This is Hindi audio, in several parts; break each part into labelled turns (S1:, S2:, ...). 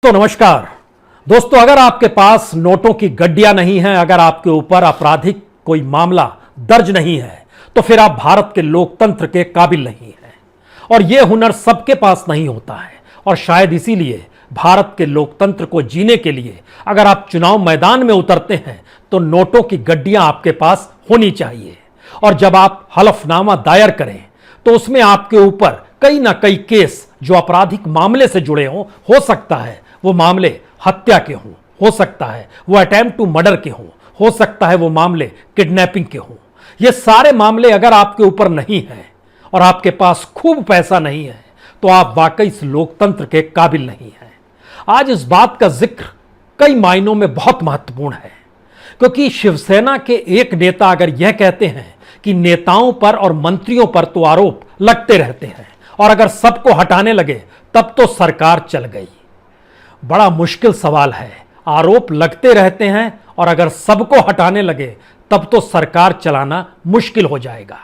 S1: तो नमस्कार दोस्तों, अगर आपके पास नोटों की गड्डियां नहीं हैं, अगर आपके ऊपर आपराधिक कोई मामला दर्ज नहीं है, तो फिर आप भारत के लोकतंत्र के काबिल नहीं हैं। और यह हुनर सबके पास नहीं होता है। और शायद इसीलिए भारत के लोकतंत्र को जीने के लिए अगर आप चुनाव मैदान में उतरते हैं तो नोटों की गड्डियां आपके पास होनी चाहिए। और जब आप हलफनामा दायर करें तो उसमें आपके ऊपर कई ना कई केस जो आपराधिक मामले से जुड़े हों, हो सकता है वो मामले हत्या के हों, हो सकता है वो अटेम्प्ट टू मर्डर के हों, हो सकता है वो मामले किडनैपिंग के हों। ये सारे मामले अगर आपके ऊपर नहीं हैं और आपके पास खूब पैसा नहीं है तो आप वाकई इस लोकतंत्र के काबिल नहीं हैं। आज इस बात का जिक्र कई मायनों में बहुत महत्वपूर्ण है, क्योंकि शिवसेना के एक नेता अगर यह कहते हैं कि नेताओं पर और मंत्रियों पर तो आरोप लगते रहते हैं और अगर सबको हटाने लगे तब तो सरकार चल गई। बड़ा मुश्किल सवाल है। आरोप लगते रहते हैं और अगर सबको हटाने लगे तब तो सरकार चलाना मुश्किल हो जाएगा।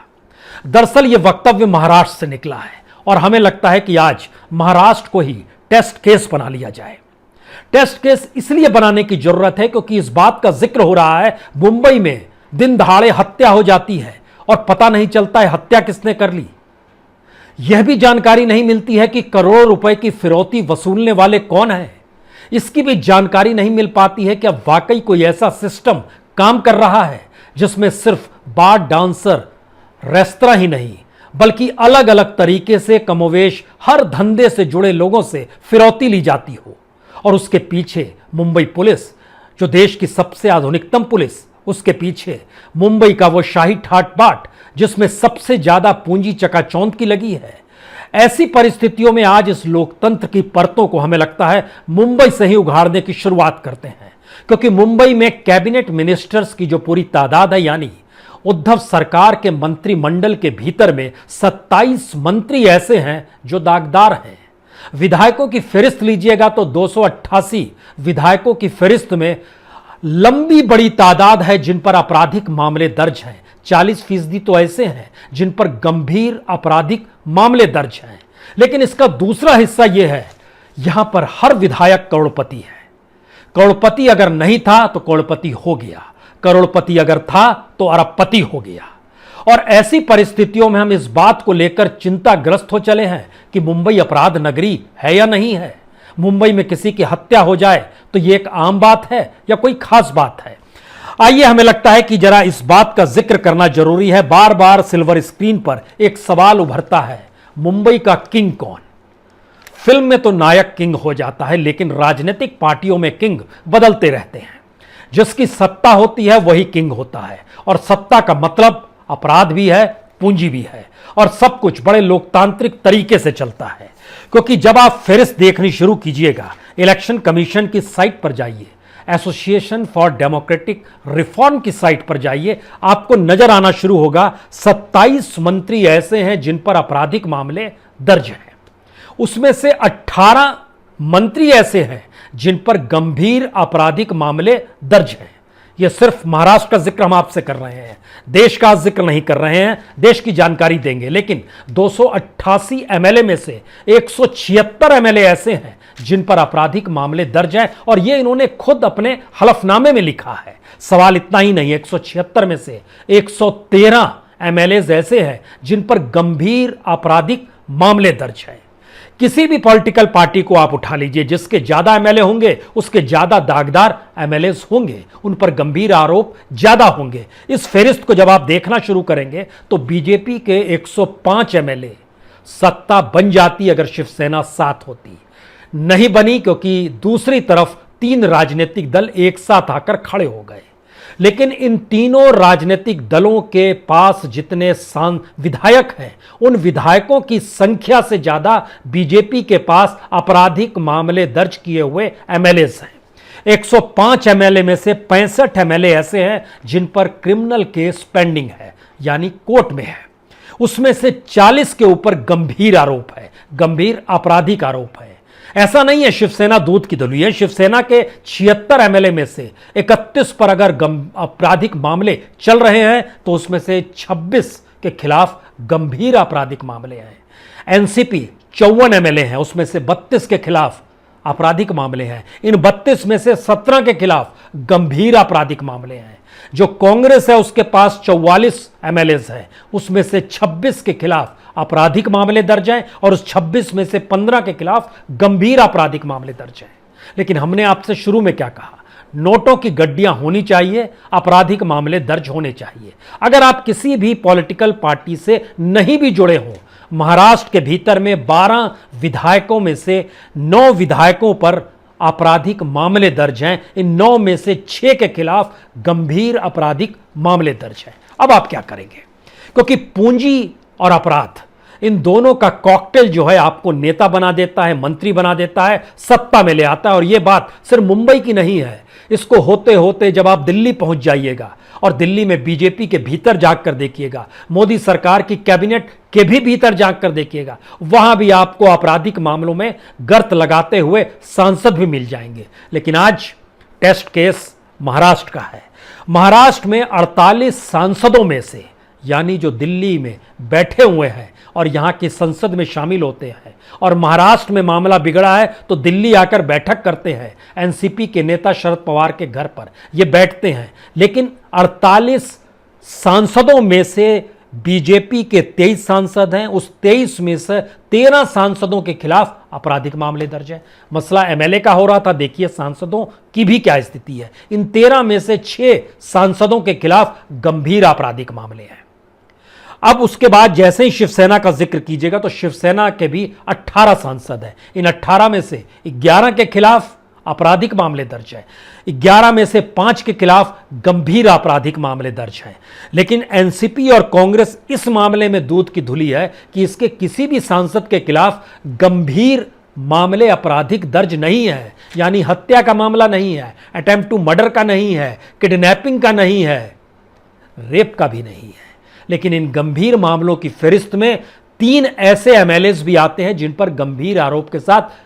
S1: दरअसल यह वक्तव्य महाराष्ट्र से निकला है और हमें लगता है कि आज महाराष्ट्र को ही टेस्ट केस बना लिया जाए। टेस्ट केस इसलिए बनाने की जरूरत है क्योंकि इस बात का जिक्र हो रहा है मुंबई में दिन दहाड़े हत्या हो जाती है और पता नहीं चलता है हत्या किसने कर ली। यह भी जानकारी नहीं मिलती है कि करोड़ों रुपए की फिरौती वसूलने वाले कौन हैं। इसकी भी जानकारी नहीं मिल पाती है कि अब वाकई कोई ऐसा सिस्टम काम कर रहा है जिसमें सिर्फ बार डांसर रेस्तरां ही नहीं बल्कि अलग अलग तरीके से कमोवेश हर धंधे से जुड़े लोगों से फिरौती ली जाती हो। और उसके पीछे मुंबई पुलिस, जो देश की सबसे आधुनिकतम पुलिस, उसके पीछे मुंबई का वो शाही ठाट बाट जिसमें सबसे ज्यादा पूंजी चकाचौंध की लगी है। ऐसी परिस्थितियों में आज इस लोकतंत्र की परतों को हमें लगता है मुंबई से ही उघाड़ने की शुरुआत करते हैं, क्योंकि मुंबई में कैबिनेट मिनिस्टर्स की जो पूरी तादाद है, यानी उद्धव सरकार के मंत्रिमंडल के भीतर में 27 मंत्री ऐसे हैं जो दागदार हैं। विधायकों की फहरिस्त लीजिएगा तो 288 विधायकों की फहरिस्त में लंबी बड़ी तादाद है जिन पर आपराधिक मामले दर्ज हैं। 40% तो ऐसे हैं जिन पर गंभीर आपराधिक मामले दर्ज हैं। लेकिन इसका दूसरा हिस्सा यह है, यहां पर हर विधायक करोड़पति है। करोड़पति अगर नहीं था तो करोड़पति हो गया, करोड़पति अगर था तो अरबपति हो गया। और ऐसी परिस्थितियों में हम इस बात को लेकर चिंताग्रस्त हो चले हैं कि मुंबई अपराध नगरी है या नहीं है। मुंबई में किसी की हत्या हो जाए तो यह एक आम बात है या कोई खास बात है। आइए, हमें लगता है कि जरा इस बात का जिक्र करना जरूरी है। बार बार सिल्वर स्क्रीन पर एक सवाल उभरता है, मुंबई का किंग कौन? फिल्म में तो नायक किंग हो जाता है, लेकिन राजनीतिक पार्टियों में किंग बदलते रहते हैं। जिसकी सत्ता होती है वही किंग होता है। और सत्ता का मतलब अपराध भी है, पूंजी भी है, और सब कुछ बड़े लोकतांत्रिक तरीके से चलता है। क्योंकि जब आप फहरिस्त देखनी शुरू कीजिएगा, इलेक्शन कमीशन की साइट पर जाइए, एसोसिएशन फॉर डेमोक्रेटिक रिफॉर्म की साइट पर जाइए, आपको नजर आना शुरू होगा 27 मंत्री ऐसे हैं जिन पर आपराधिक मामले दर्ज हैं। उसमें से 18 मंत्री ऐसे हैं जिन पर गंभीर आपराधिक मामले दर्ज हैं। यह सिर्फ महाराष्ट्र का जिक्र हम आपसे कर रहे हैं, देश का जिक्र नहीं कर रहे हैं। देश की जानकारी देंगे, लेकिन 288 एमएलए में से 176 एमएलए ऐसे हैं जिन पर आपराधिक मामले दर्ज हैं, और यह इन्होंने खुद अपने हलफनामे में लिखा है। सवाल इतना ही नहीं, 176 में से 113 एमएलए ऐसे हैं जिन पर गंभीर आपराधिक मामले दर्ज हैं। किसी भी पॉलिटिकल पार्टी को आप उठा लीजिए, जिसके ज्यादा एमएलए होंगे उसके ज्यादा दागदार एमएलए होंगे, उन पर गंभीर आरोप ज्यादा होंगे। इस फहरिस्त को जब आप देखना शुरू करेंगे तो बीजेपी के 105 एमएलए सत्ता बन जाती अगर शिवसेना साथ होती। नहीं बनी, क्योंकि दूसरी तरफ 3 राजनीतिक दल एक साथ आकर खड़े हो गए। लेकिन इन तीनों राजनीतिक दलों के पास जितने विधायक हैं, उन विधायकों की संख्या से ज्यादा बीजेपी के पास आपराधिक मामले दर्ज किए हुए एमएलए हैं। 105 एमएलए में से 65 एमएलए ऐसे हैं जिन पर क्रिमिनल केस पेंडिंग है, यानी कोर्ट में है। उसमें से 40 के ऊपर गंभीर आरोप है, गंभीर आपराधिक आरोप है। ऐसा नहीं है शिवसेना दूध की दलुई है। शिवसेना के 76 एमएलए में से 31 पर अगर आपराधिक मामले चल रहे हैं तो उसमें से 26 के खिलाफ गंभीर आपराधिक मामले हैं। एनसीपी 54 एमएलए हैं, उसमें से 32 के खिलाफ आपराधिक मामले हैं। इन 32 में से 17 के खिलाफ गंभीर आपराधिक मामले हैं। जो कांग्रेस है उसके पास 44 एमएलएस हैं, उसमें से 26 के खिलाफ आपराधिक मामले दर्ज हैं और उस 26 में से 15 के खिलाफ गंभीर आपराधिक मामले दर्ज हैं। लेकिन हमने आपसे शुरू में क्या कहा? नोटों की गड्डियां होनी चाहिए, आपराधिक मामले दर्ज होने चाहिए। अगर आप किसी भी पॉलिटिकल पार्टी से नहीं भी जुड़े हों, महाराष्ट्र के भीतर में 12 विधायकों में से 9 विधायकों पर आपराधिक मामले दर्ज हैं। इन 9 में से 6 के खिलाफ गंभीर आपराधिक मामले दर्ज हैं। अब आप क्या करेंगे? क्योंकि पूंजी और अपराध, इन दोनों का कॉकटेल जो है आपको नेता बना देता है, मंत्री बना देता है, सत्ता में ले आता है। और यह बात सिर्फ मुंबई की नहीं है, इसको होते होते जब आप दिल्ली पहुंच जाइएगा और दिल्ली में बीजेपी के भीतर जाकर देखिएगा, मोदी सरकार की कैबिनेट के भी भीतर जाकर देखिएगा, वहां भी आपको आपराधिक मामलों में गर्त लगाते हुए सांसद भी मिल जाएंगे। लेकिन आज टेस्ट केस महाराष्ट्र का है। महाराष्ट्र में 48 सांसदों में से, यानी जो दिल्ली में बैठे हुए हैं और यहां की संसद में शामिल होते हैं, और महाराष्ट्र में मामला बिगड़ा है तो दिल्ली आकर बैठक करते हैं। एनसीपी के नेता शरद पवार के घर पर ये बैठते हैं। लेकिन 48 सांसदों में से बीजेपी के 23 सांसद हैं, उस 23 में से 13 सांसदों के खिलाफ आपराधिक मामले दर्ज है। मसला एमएलए का हो रहा था, देखिए सांसदों की भी क्या स्थिति है। इन 13 में से 6 सांसदों के खिलाफ गंभीर आपराधिक मामले हैं। अब उसके बाद जैसे ही शिवसेना का जिक्र कीजिएगा तो शिवसेना के भी 18 सांसद हैं। इन 18 में से 11 के खिलाफ आपराधिक मामले दर्ज है, 11 में से 5 के खिलाफ गंभीर आपराधिक मामले दर्ज हैं। लेकिन एनसीपी और कांग्रेस इस मामले में दूध की धुली है कि इसके किसी भी सांसद के खिलाफ गंभीर मामले आपराधिक दर्ज नहीं है। यानी हत्या का मामला नहीं है, अटेम्प्ट टू मर्डर का नहीं है, किडनैपिंग का नहीं है, रेप का भी नहीं है। लेकिन इन गंभीर मामलों की फहरिस्त में 3 ऐसे एमएलएस भी आते हैं जिन पर गंभीर आरोप के साथ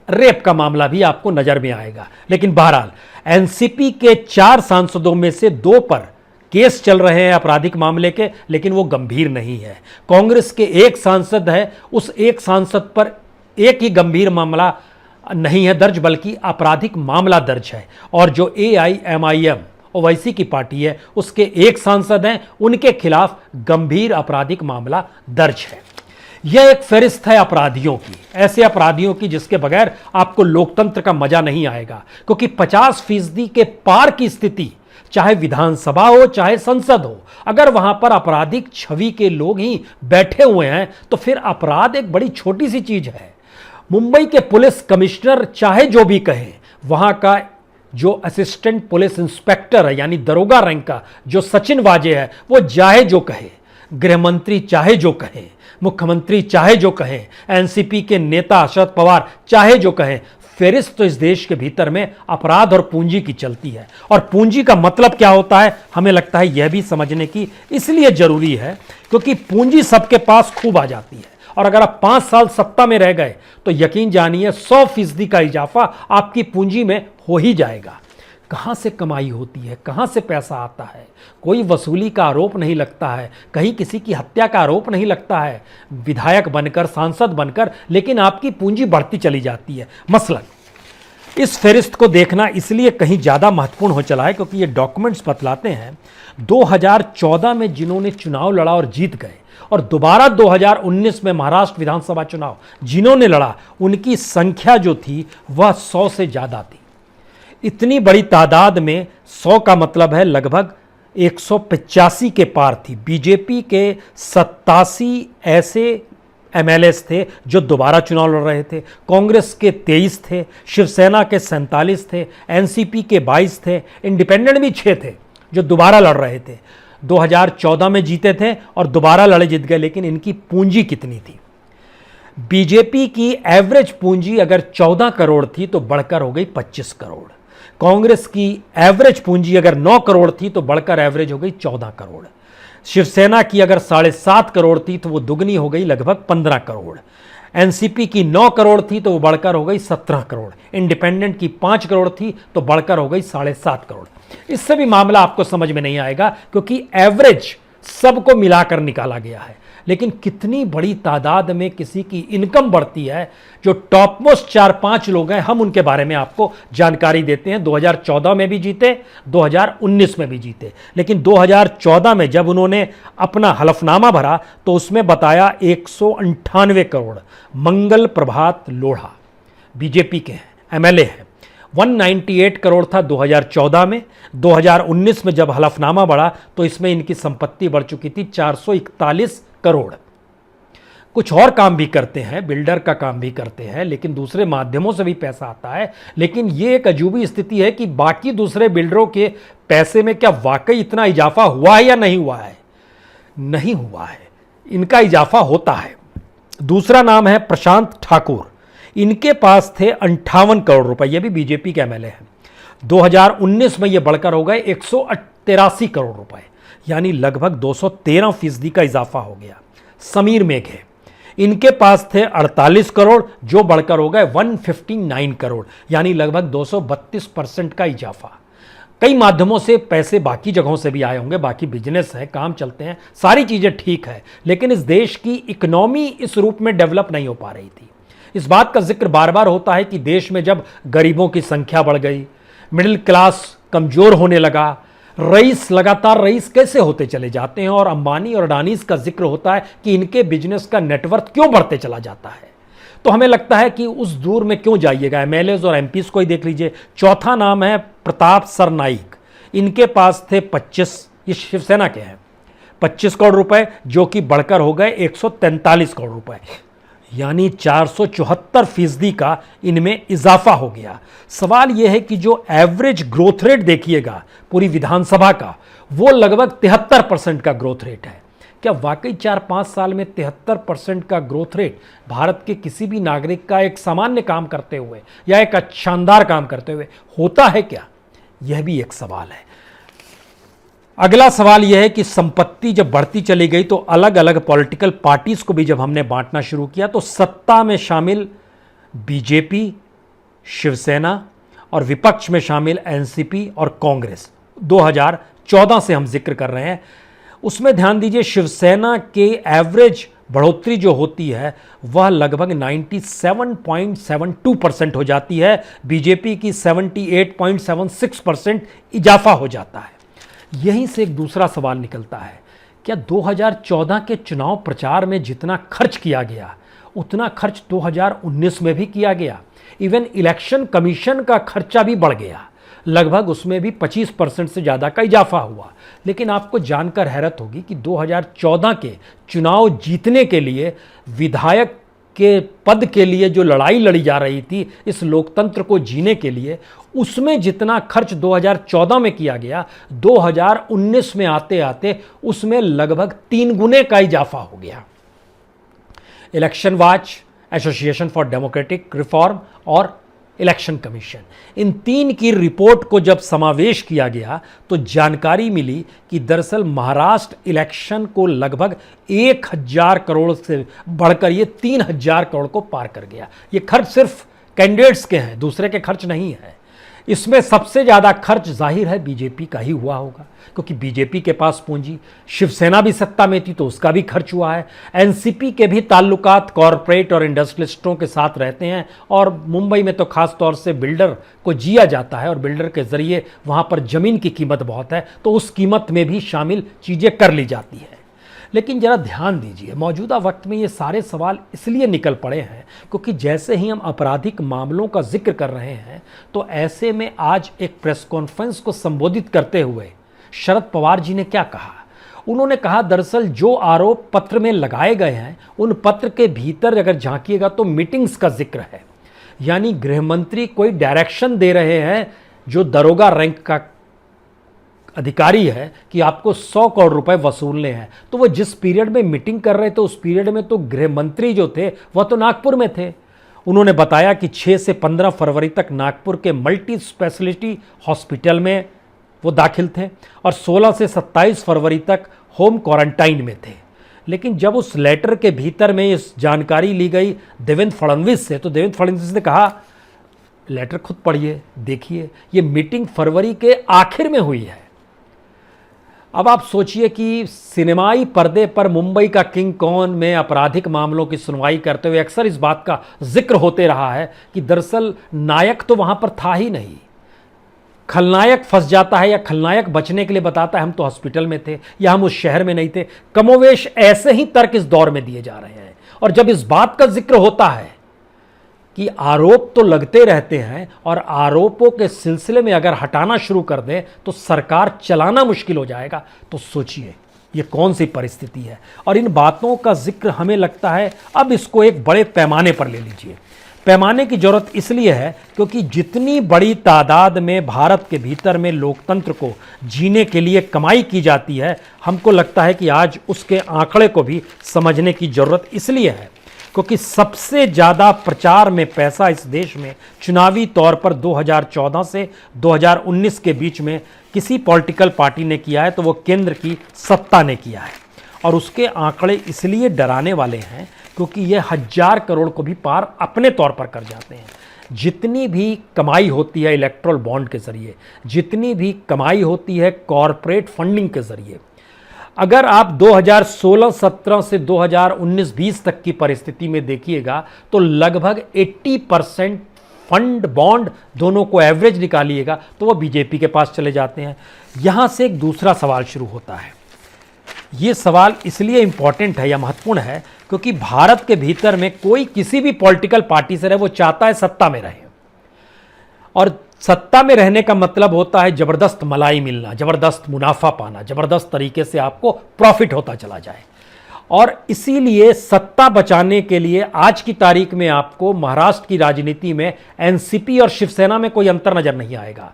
S1: रेप का मामला भी आपको नजर में आएगा। लेकिन बहरहाल एनसीपी के 4 सांसदों में से 2 पर केस चल रहे हैं आपराधिक मामले के, लेकिन वो गंभीर नहीं है। कांग्रेस के 1 सांसद है, उस 1 सांसद पर एक ही गंभीर मामला नहीं है दर्ज, बल्कि आपराधिक मामला दर्ज है। और जो AIMIM ओवैसी की पार्टी है, उसके 1 सांसद हैं, उनके खिलाफ गंभीर आपराधिक मामला दर्ज है। यह एक फहरिस्त है अपराधियों की, ऐसे अपराधियों की जिसके बगैर आपको लोकतंत्र का मजा नहीं आएगा। क्योंकि 50% के पार की स्थिति, चाहे विधानसभा हो चाहे संसद हो, अगर वहां पर आपराधिक छवि के लोग ही बैठे हुए हैं तो फिर अपराध एक बड़ी छोटी सी चीज है। मुंबई के पुलिस कमिश्नर चाहे जो भी कहे, वहां का जो असिस्टेंट पुलिस इंस्पेक्टर है यानी दरोगा रैंक का जो सचिन वाजे है, वो चाहे जो कहे, गृह मंत्री चाहे जो कहे, मुख्यमंत्री चाहे जो कहे, एनसीपी के नेता शरद पवार चाहे जो कहे, फेरिस्त तो इस देश के भीतर में अपराध और पूंजी की चलती है। और पूंजी का मतलब क्या होता है, हमें लगता है यह भी समझने की इसलिए जरूरी है क्योंकि पूंजी सबके पास खूब आ जाती है। और अगर आप 5 साल सत्ता में रह गए तो यकीन जानिए 100% का इजाफा आपकी पूंजी में हो ही जाएगा। कहां से कमाई होती है, कहां से पैसा आता है, कोई वसूली का आरोप नहीं लगता है, कहीं किसी की हत्या का आरोप नहीं लगता है, विधायक बनकर, सांसद बनकर, लेकिन आपकी पूंजी बढ़ती चली जाती है। मसलन इस फहरिस्त को देखना इसलिए कहीं ज़्यादा महत्वपूर्ण हो चला है क्योंकि ये डॉक्यूमेंट्स बतलाते हैं 2014 में जिन्होंने चुनाव लड़ा और जीत गए और दोबारा 2019 में महाराष्ट्र विधानसभा चुनाव जिन्होंने लड़ा, उनकी संख्या जो थी वह 100 से ज़्यादा थी। इतनी बड़ी तादाद में 100 का मतलब है लगभग 185 के पार थी। बीजेपी के 87 ऐसे एमएलएस थे जो दोबारा चुनाव लड़ रहे थे, कांग्रेस के 23 थे, शिवसेना के 47 थे, एनसीपी के 22 थे, इंडिपेंडेंट भी 6 थे जो दोबारा लड़ रहे थे। 2014 में जीते थे और दोबारा लड़े जीत गए। लेकिन इनकी पूंजी कितनी थी? बीजेपी की एवरेज पूंजी अगर 14 करोड़ थी तो बढ़कर हो गई 25 करोड़। कांग्रेस की एवरेज पूंजी अगर 9 करोड़ थी तो बढ़कर एवरेज हो गई 14 करोड़। शिवसेना की अगर 7.5 करोड़ थी तो वो दुगनी हो गई लगभग 15 करोड़। एनसीपी की 9 करोड़ थी तो वो बढ़कर हो गई 17 करोड़। इंडिपेंडेंट की 5 करोड़ थी तो बढ़कर हो गई 7.5 करोड़। इससे भी मामला आपको समझ में नहीं आएगा क्योंकि एवरेज सबको मिलाकर निकाला गया है। लेकिन कितनी बड़ी तादाद में किसी की इनकम बढ़ती है। जो टॉप मोस्ट 4-5 लोग हैं, हम उनके बारे में आपको जानकारी देते हैं। 2014 में भी जीते, 2019 में भी जीते, लेकिन 2014 में जब उन्होंने अपना हलफनामा भरा तो उसमें बताया 198 करोड़। मंगल प्रभात लोढ़ा बीजेपी के हैं, एमएलए हैं। 198 करोड़ था 2014 में। 2019 में जब हलफनामा बढ़ा तो इसमें इनकी संपत्ति बढ़ चुकी थी 441 करोड़। कुछ और काम भी करते हैं, बिल्डर का काम भी करते हैं, लेकिन दूसरे माध्यमों से भी पैसा आता है। लेकिन ये एक अजूबी स्थिति है कि बाकी दूसरे बिल्डरों के पैसे में क्या वाकई इतना इजाफा हुआ है या नहीं हुआ है? नहीं हुआ है, इनका इजाफा होता है। दूसरा नाम है प्रशांत ठाकुर। इनके पास थे 58 करोड़ रुपए, ये भी बीजेपी के एमएलए हैं। 2019 में ये बढ़कर हो गए 183 करोड़ रुपए, यानी लगभग 213% का इजाफा हो गया। समीर मेघे, इनके पास थे 48 करोड़, जो बढ़कर हो गए 159 करोड़, यानी लगभग 232% का इजाफा। कई माध्यमों से पैसे बाकी जगहों से भी आए होंगे, बाकी बिजनेस है, काम चलते हैं, सारी चीजें ठीक है, लेकिन इस देश की इकोनॉमी इस रूप में डेवलप नहीं हो पा रही थी। इस बात का जिक्र बार बार होता है कि देश में जब गरीबों की संख्या बढ़ गई, मिडिल क्लास कमजोर होने लगा, रईस लगातार रईस कैसे होते चले जाते हैं, और अंबानी और अडानीज का जिक्र होता है कि इनके बिजनेस का नेटवर्थ क्यों बढ़ते चला जाता है, तो हमें लगता है कि उस दूर में क्यों जाइएगा। एमएलएज और एमपीज को ही देख लीजिए। चौथा नाम है प्रताप सरनाइक। इनके पास थे 25, ये शिवसेना के हैं, 25 करोड़ रुपए, जो कि बढ़कर हो गए 143 करोड़ रुपए, यानी 474% का इनमें इजाफा हो गया। सवाल यह है कि जो एवरेज ग्रोथ रेट देखिएगा पूरी विधानसभा का, वो लगभग 73% का ग्रोथ रेट है। क्या वाकई 4-5 साल में 73% का ग्रोथ रेट भारत के किसी भी नागरिक का एक सामान्य काम करते हुए या एक शानदार काम करते हुए होता है क्या? यह भी एक सवाल है। अगला सवाल यह है कि संपत्ति जब बढ़ती चली गई तो अलग अलग पॉलिटिकल पार्टीज को भी जब हमने बांटना शुरू किया तो सत्ता में शामिल बीजेपी, शिवसेना और विपक्ष में शामिल एनसीपी और कांग्रेस, 2014 से हम जिक्र कर रहे हैं। उसमें ध्यान दीजिए, शिवसेना के एवरेज बढ़ोतरी जो होती है वह लगभग 97.72% हो जाती है, बीजेपी की 78.76% इजाफा हो जाता है। यहीं से एक दूसरा सवाल निकलता है, क्या 2014 के चुनाव प्रचार में जितना खर्च किया गया उतना खर्च 2019 में भी किया गया? इवन इलेक्शन कमीशन का खर्चा भी बढ़ गया, लगभग उसमें भी 25% से ज़्यादा का इजाफा हुआ। लेकिन आपको जानकर हैरत होगी कि 2014 के चुनाव जीतने के लिए, विधायक के पद के लिए जो लड़ाई लड़ी जा रही थी इस लोकतंत्र को जीने के लिए, उसमें जितना खर्च 2014 में किया गया, 2019 में आते आते उसमें लगभग 3 गुने का इजाफा हो गया। Election watch, association for democratic reform और इलेक्शन कमीशन, इन 3 की रिपोर्ट को जब समावेश किया गया तो जानकारी मिली कि दरअसल महाराष्ट्र इलेक्शन को लगभग 1000 करोड़ से बढ़कर ये 3000 करोड़ को पार कर गया। ये खर्च सिर्फ कैंडिडेट्स के हैं, दूसरे के खर्च नहीं है। इसमें सबसे ज़्यादा खर्च जाहिर है बीजेपी का ही हुआ होगा, क्योंकि बीजेपी के पास पूंजी, शिवसेना भी सत्ता में थी तो उसका भी खर्च हुआ है, एनसीपी के भी ताल्लुकात कॉरपोरेट और इंडस्ट्रियलिस्टों के साथ रहते हैं, और मुंबई में तो खास तौर से बिल्डर को जिया जाता है और बिल्डर के ज़रिए वहाँ पर ज़मीन की कीमत बहुत है, तो उस कीमत में भी शामिल चीज़ें कर ली जाती है। लेकिन ज़रा ध्यान दीजिए, मौजूदा वक्त में ये सारे सवाल इसलिए निकल पड़े हैं क्योंकि जैसे ही हम आपराधिक मामलों का जिक्र कर रहे हैं तो ऐसे में आज एक प्रेस कॉन्फ्रेंस को संबोधित करते हुए शरद पवार जी ने क्या कहा? उन्होंने कहा दरअसल जो आरोप पत्र में लगाए गए हैं उन पत्र के भीतर अगर झांकिएगा तो मीटिंग्स का जिक्र है, यानी गृह मंत्री कोई डायरेक्शन दे रहे हैं जो दरोगा रैंक का अधिकारी है कि आपको 100 करोड़ रुपए वसूलने हैं। तो वो जिस पीरियड में मीटिंग कर रहे थे उस पीरियड में तो गृह मंत्री जो थे वह तो नागपुर में थे। उन्होंने बताया कि 6 से 15 फरवरी तक नागपुर के मल्टी स्पेशलिटी हॉस्पिटल में वो दाखिल थे और 16 से 27 फरवरी तक होम क्वारंटाइन में थे। लेकिन जब उस लेटर के भीतर में इस जानकारी ली गई देवेंद्र फडणवीस से, तो देवेंद्र फडणवीस ने कहा लेटर खुद पढ़िए, देखिए, ये मीटिंग फरवरी के आखिर में हुई है। अब आप सोचिए कि सिनेमाई पर्दे पर मुंबई का किंग कौन में आपराधिक मामलों की सुनवाई करते हुए अक्सर इस बात का जिक्र होते रहा है कि दरअसल नायक तो वहां पर था ही नहीं। खलनायक फंस जाता है या खलनायक बचने के लिए बताता है हम तो हॉस्पिटल में थे या हम उस शहर में नहीं थे। कमोवेश ऐसे ही तर्क इस दौर में दिए जा रहे हैं। और जब इस बात का जिक्र होता है कि आरोप तो लगते रहते हैं और आरोपों के सिलसिले में अगर हटाना शुरू कर दें तो सरकार चलाना मुश्किल हो जाएगा, तो सोचिए ये कौन सी परिस्थिति है। और इन बातों का जिक्र हमें लगता है अब इसको एक बड़े पैमाने पर ले लीजिए। पैमाने की जरूरत इसलिए है क्योंकि जितनी बड़ी तादाद में भारत के भीतर में लोकतंत्र को जीने के लिए कमाई की जाती है, हमको लगता है कि आज उसके आंकड़े को भी समझने की जरूरत इसलिए है क्योंकि सबसे ज़्यादा प्रचार में पैसा इस देश में चुनावी तौर पर 2014 से 2019 के बीच में किसी पॉलिटिकल पार्टी ने किया है तो वो केंद्र की सत्ता ने किया है। और उसके आंकड़े इसलिए डराने वाले हैं क्योंकि ये 1000 करोड़ को भी पार अपने तौर पर कर जाते हैं। जितनी भी कमाई होती है इलेक्ट्रल बॉन्ड के जरिए, जितनी भी कमाई होती है कॉरपोरेट फंडिंग के जरिए, अगर आप 2016-17 से 2019-20 तक की परिस्थिति में देखिएगा तो लगभग 80% फंड बॉन्ड दोनों को एवरेज निकालिएगा तो वो बीजेपी के पास चले जाते हैं। यहां से एक दूसरा सवाल शुरू होता है। ये सवाल इसलिए इंपॉर्टेंट है या महत्वपूर्ण है क्योंकि भारत के भीतर में कोई किसी भी पॉलिटिकल पार्टी से रहे वो चाहता है सत्ता में रहे, और सत्ता में रहने का मतलब होता है जबरदस्त मलाई मिलना, जबरदस्त मुनाफा पाना, जबरदस्त तरीके से आपको प्रॉफिट होता चला जाए। और इसीलिए सत्ता बचाने के लिए आज की तारीख में आपको महाराष्ट्र की राजनीति में एनसीपी और शिवसेना में कोई अंतर नजर नहीं आएगा।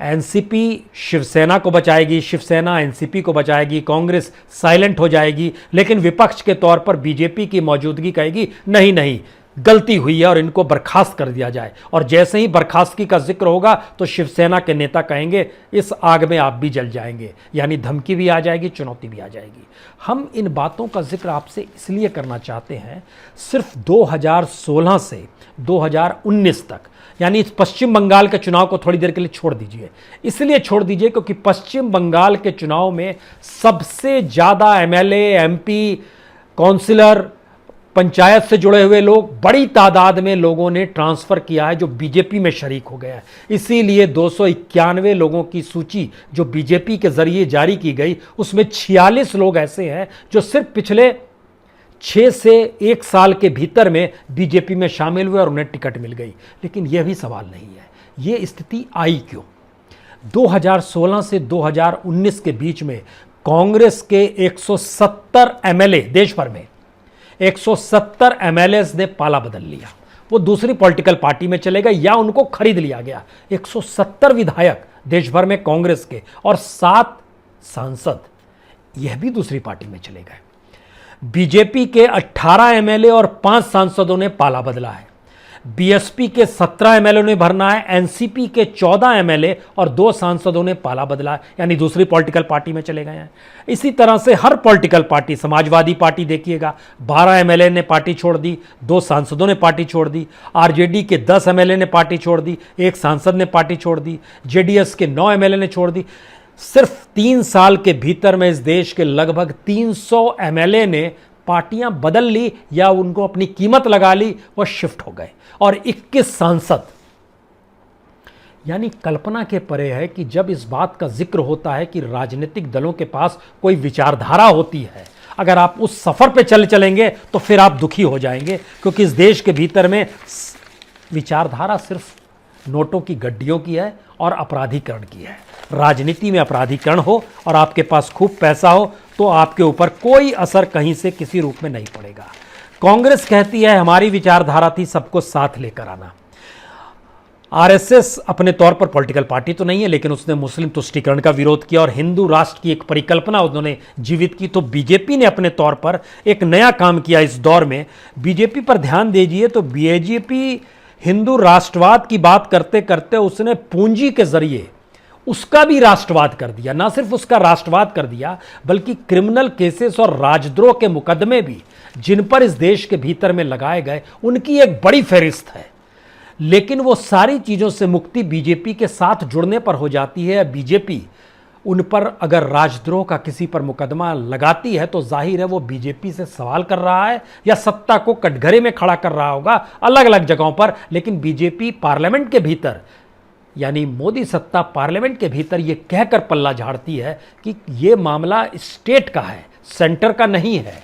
S1: एनसीपी शिवसेना को बचाएगी, शिवसेना एनसीपी को बचाएगी, कांग्रेस साइलेंट हो जाएगी, लेकिन विपक्ष के तौर पर बीजेपी की मौजूदगी कहेगी नहीं नहीं गलती हुई है और इनको बर्खास्त कर दिया जाए। और जैसे ही बर्खास्तगी का जिक्र होगा तो शिवसेना के नेता कहेंगे इस आग में आप भी जल जाएंगे, यानी धमकी भी आ जाएगी, चुनौती भी आ जाएगी। हम इन बातों का जिक्र आपसे इसलिए करना चाहते हैं, सिर्फ 2016 से 2019 तक, यानी इस पश्चिम बंगाल के चुनाव को थोड़ी देर के लिए छोड़ दीजिए। इसलिए छोड़ दीजिए क्योंकि पश्चिम बंगाल के चुनाव में सबसे ज्यादा एमएलए, एमपी, काउंसिलर, पंचायत से जुड़े हुए लोग, बड़ी तादाद में लोगों ने ट्रांसफर किया है जो बीजेपी में शरीक हो गया है। इसीलिए 291 लोगों की सूची जो बीजेपी के जरिए जारी की गई उसमें 46 लोग ऐसे हैं जो सिर्फ पिछले 6 से 1 साल के भीतर में बीजेपी में शामिल हुए और उन्हें टिकट मिल गई। लेकिन यह भी सवाल नहीं है, यह स्थिति आई क्यों? 2016 से 2019 के बीच में कांग्रेस के 170 एमएलए, देश भर में 170 एमएलए ने पाला बदल लिया, वो दूसरी पॉलिटिकल पार्टी में चले गए या उनको खरीद लिया गया। 170 विधायक देश भर में कांग्रेस के और 7 सांसद यह भी दूसरी पार्टी में चले गए। बीजेपी के 18 एमएलए और 5 सांसदों ने पाला बदला है। बीएसपी के 17 एमएलए ने भरना है, एनसीपी के 14 एमएलए और 2 सांसदों ने पाला बदला है, यानी दूसरी पॉलिटिकल पार्टी में चले गए हैं। इसी तरह से हर पॉलिटिकल पार्टी, समाजवादी पार्टी देखिएगा 12 एमएलए ने पार्टी छोड़ दी, 2 सांसदों ने पार्टी छोड़ दी। आरजेडी के 10 एमएलए ने पार्टी छोड़ दी, 1 सांसद ने पार्टी छोड़ दी। जेडीएस के 9 एमएलए ने छोड़ दी। सिर्फ 3 साल के भीतर में इस देश के लगभग 300 एमएलए ने पार्टियां बदल ली या उनको अपनी कीमत लगा ली, वह शिफ्ट हो गए। और 21 सांसद, यानी कल्पना के परे है कि जब इस बात का जिक्र होता है कि राजनीतिक दलों के पास कोई विचारधारा होती है, अगर आप उस सफर पे चलेंगे तो फिर आप दुखी हो जाएंगे, क्योंकि इस देश के भीतर में विचारधारा सिर्फ नोटों की गड्डियों की है और अपराधीकरण की है। राजनीति में अपराधीकरण हो और आपके पास खूब पैसा हो तो आपके ऊपर कोई असर कहीं से किसी रूप में नहीं पड़ेगा। कांग्रेस कहती है हमारी विचारधारा थी सबको साथ लेकर आना। आरएसएस अपने तौर पर पॉलिटिकल पार्टी तो नहीं है, लेकिन उसने मुस्लिम तुष्टीकरण का विरोध किया और हिंदू राष्ट्र की एक परिकल्पना उन्होंने जीवित की। तो बीजेपी ने अपने तौर पर एक नया काम किया इस दौर में। बीजेपी पर ध्यान दीजिए तो बीजेपी हिंदू राष्ट्रवाद की बात करते करते उसने पूंजी के जरिए उसका भी राष्ट्रवाद कर दिया। ना सिर्फ उसका राष्ट्रवाद कर दिया बल्कि क्रिमिनल केसेस और राजद्रोह के मुकदमे भी जिन पर इस देश के भीतर में लगाए गए उनकी एक बड़ी फहरिस्त है। लेकिन वो सारी चीजों से मुक्ति बीजेपी के साथ जुड़ने पर हो जाती है। बीजेपी उन पर अगर राजद्रोह का किसी पर मुकदमा लगाती है तो जाहिर है वो बीजेपी से सवाल कर रहा है या सत्ता को कटघरे में खड़ा कर रहा होगा अलग अलग जगहों पर। लेकिन बीजेपी पार्लियामेंट के भीतर, यानी मोदी सत्ता पार्लियामेंट के भीतर ये कहकर पल्ला झाड़ती है कि ये मामला स्टेट का है, सेंटर का नहीं है।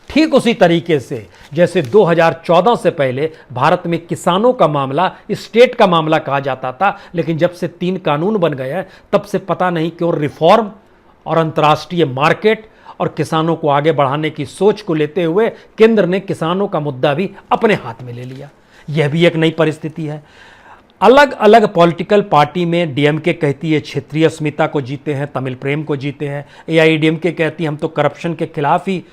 S1: ठीक उसी तरीके से जैसे 2014 से पहले भारत में किसानों का मामला स्टेट का मामला कहा जाता था, लेकिन जब से 3 कानून बन गए हैं तब से पता नहीं क्यों रिफॉर्म और अंतर्राष्ट्रीय मार्केट और किसानों को आगे बढ़ाने की सोच को लेते हुए केंद्र ने किसानों का मुद्दा भी अपने हाथ में ले लिया। यह भी एक नई परिस्थिति है। अलग अलग पॉलिटिकल पार्टी में डीएमके कहती है क्षेत्रीय अस्मिता को जीते हैं, तमिल प्रेम को जीते हैं। एआईएडीएमके कहती है हम तो करप्शन के खिलाफ ही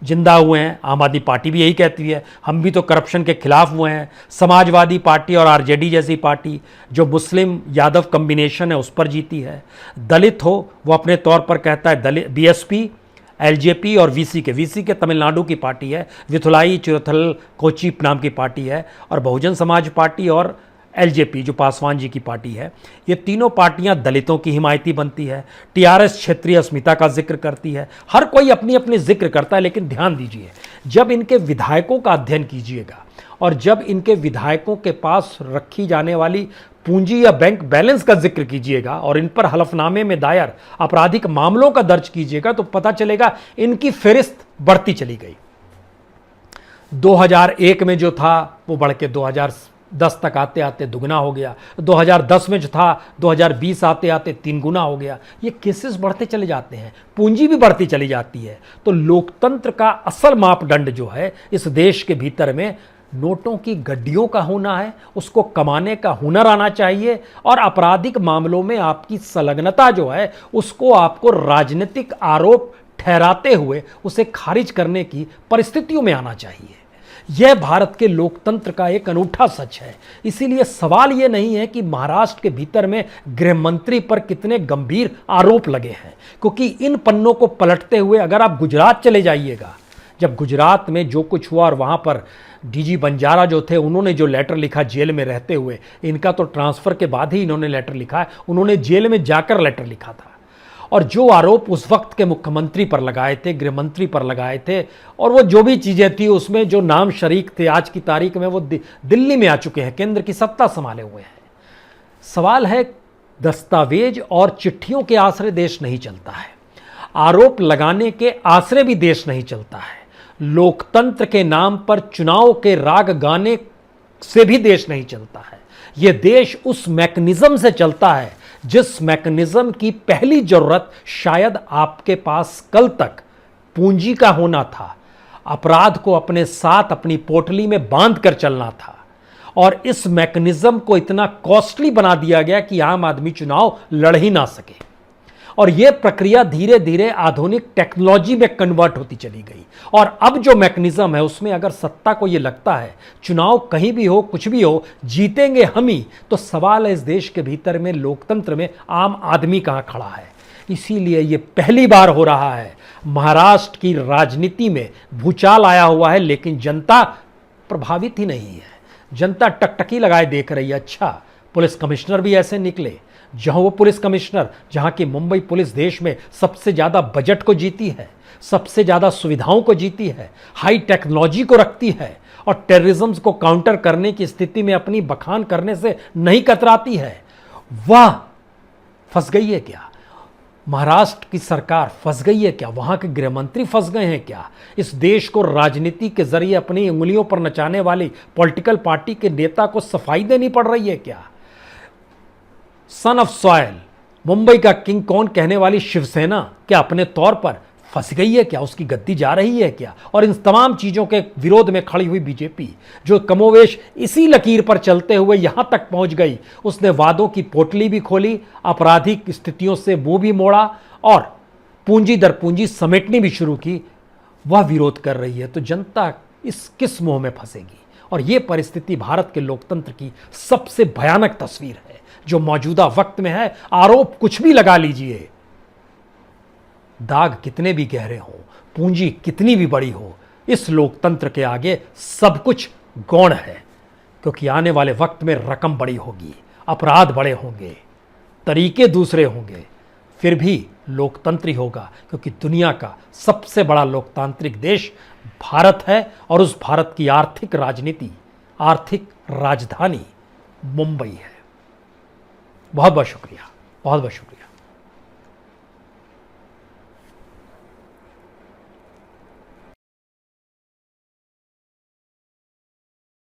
S1: जिंदा हुए हैं। आम आदमी पार्टी भी यही कहती है हम भी तो करप्शन के खिलाफ हुए हैं। समाजवादी पार्टी और आरजेडी जैसी पार्टी जो मुस्लिम यादव कॉम्बिनेशन है उस पर जीती है। दलित हो वो अपने तौर पर कहता है दलित बीएसपी, एलजेपी और वीसी के तमिलनाडु की पार्टी है। विथुलाई चिरुथल कोची नाम की पार्टी है। और बहुजन समाज पार्टी और एलजेपी जो पासवान जी की पार्टी है, ये तीनों पार्टियां दलितों की हिमायती बनती है। टीआरएस क्षेत्रीय अस्मिता का जिक्र करती है। हर कोई अपनी अपनी जिक्र करता है, लेकिन ध्यान दीजिए जब इनके विधायकों का अध्ययन कीजिएगा और जब इनके विधायकों के पास रखी जाने वाली पूंजी या बैंक बैलेंस का जिक्र कीजिएगा और इन पर हलफनामे में दायर आपराधिक मामलों का दर्ज कीजिएगा तो पता चलेगा इनकी फहरिस्त बढ़ती चली गई। 2001 में जो था वो बढ़ के 2010 तक आते आते दुगना हो गया। 2010 में जो था 2020 आते आते 3 गुना हो गया। ये केसेस बढ़ते चले जाते हैं, पूंजी भी बढ़ती चली जाती है। तो लोकतंत्र का असल मापदंड जो है इस देश के भीतर में नोटों की गड्डियों का होना है, उसको कमाने का हुनर आना चाहिए और आपराधिक मामलों में आपकी संलग्नता जो है उसको आपको राजनीतिक आरोप ठहराते हुए उसे खारिज करने की परिस्थितियों में आना चाहिए। यह भारत के लोकतंत्र का एक अनूठा सच है। इसीलिए सवाल यह नहीं है कि महाराष्ट्र के भीतर में गृह मंत्री पर कितने गंभीर आरोप लगे हैं, क्योंकि इन पन्नों को पलटते हुए अगर आप गुजरात चले जाइएगा, जब गुजरात में जो कुछ हुआ और वहाँ पर डीजी बंजारा जो थे उन्होंने जो लेटर लिखा जेल में रहते हुए, इनका तो ट्रांसफ़र के बाद ही इन्होंने लेटर लिखा है, उन्होंने जेल में जाकर लेटर लिखा था। और जो आरोप उस वक्त के मुख्यमंत्री पर लगाए थे, गृह मंत्री पर लगाए थे, और वो जो भी चीज़ें थी उसमें जो नाम शरीक थे आज की तारीख में वो दिल्ली में आ चुके हैं, केंद्र की सत्ता संभाले हुए हैं। सवाल है दस्तावेज और चिट्ठियों के आश्रय देश नहीं चलता है, आरोप लगाने के आश्रय भी देश नहीं चलता है, लोकतंत्र के नाम पर चुनाव के राग गाने से भी देश नहीं चलता है। यह देश उस मैकेनिज्म से चलता है जिस मैकेनिज्म की पहली जरूरत शायद आपके पास कल तक पूंजी का होना था, अपराध को अपने साथ अपनी पोटली में बांध कर चलना था। और इस मैकेनिज्म को इतना कॉस्टली बना दिया गया कि आम आदमी चुनाव लड़ ही ना सके। और यह प्रक्रिया धीरे धीरे आधुनिक टेक्नोलॉजी में कन्वर्ट होती चली गई। और अब जो मैकेनिज्म है उसमें अगर सत्ता को यह लगता है चुनाव कहीं भी हो कुछ भी हो जीतेंगे हम ही, तो सवाल है इस देश के भीतर में लोकतंत्र में आम आदमी कहां खड़ा है। इसीलिए यह पहली बार हो रहा है महाराष्ट्र की राजनीति में भूचाल आया हुआ है, लेकिन जनता प्रभावित ही नहीं है। जनता टकटकी लगाए देख रही है। अच्छा, पुलिस कमिश्नर भी ऐसे निकले, जहां वो पुलिस कमिश्नर, जहां की मुंबई पुलिस देश में सबसे ज़्यादा बजट को जीती है, सबसे ज़्यादा सुविधाओं को जीती है, हाई टेक्नोलॉजी को रखती है और टेररिज्म को काउंटर करने की स्थिति में अपनी बखान करने से नहीं कतराती है, वह फंस गई है क्या? महाराष्ट्र की सरकार फंस गई है क्या? वहां के गृह मंत्री फंस गए हैं क्या? इस देश को राजनीति के जरिए अपनी उंगलियों पर नचाने वाली पॉलिटिकल पार्टी के नेता को सफाई देनी पड़ रही है क्या? सन ऑफ सॉयल, मुंबई का किंग कौन कहने वाली शिवसेना क्या अपने तौर पर फंस गई है क्या? उसकी गद्दी जा रही है क्या? और इन तमाम चीज़ों के विरोध में खड़ी हुई बीजेपी जो कमोवेश इसी लकीर पर चलते हुए यहां तक पहुंच गई, उसने वादों की पोटली भी खोली, आपराधिक स्थितियों से मुंह भी मोड़ा और पूंजी दर पूंजी समेटनी भी शुरू की, वह विरोध कर रही है। तो जनता इस किस मोह में फंसेगी? और यह परिस्थिति भारत के लोकतंत्र की सबसे भयानक तस्वीर है जो मौजूदा वक्त में है। आरोप कुछ भी लगा लीजिए, दाग कितने भी गहरे हो, पूंजी कितनी भी बड़ी हो, इस लोकतंत्र के आगे सब कुछ गौण है। क्योंकि आने वाले वक्त में रकम बड़ी होगी, अपराध बड़े होंगे, तरीके दूसरे होंगे, फिर भी लोकतंत्र ही होगा, क्योंकि दुनिया का सबसे बड़ा लोकतांत्रिक देश भारत है और उस भारत की आर्थिक राजनीति, आर्थिक राजधानी मुंबई है। बहुत बहुत शुक्रिया, बहुत बहुत शुक्रिया।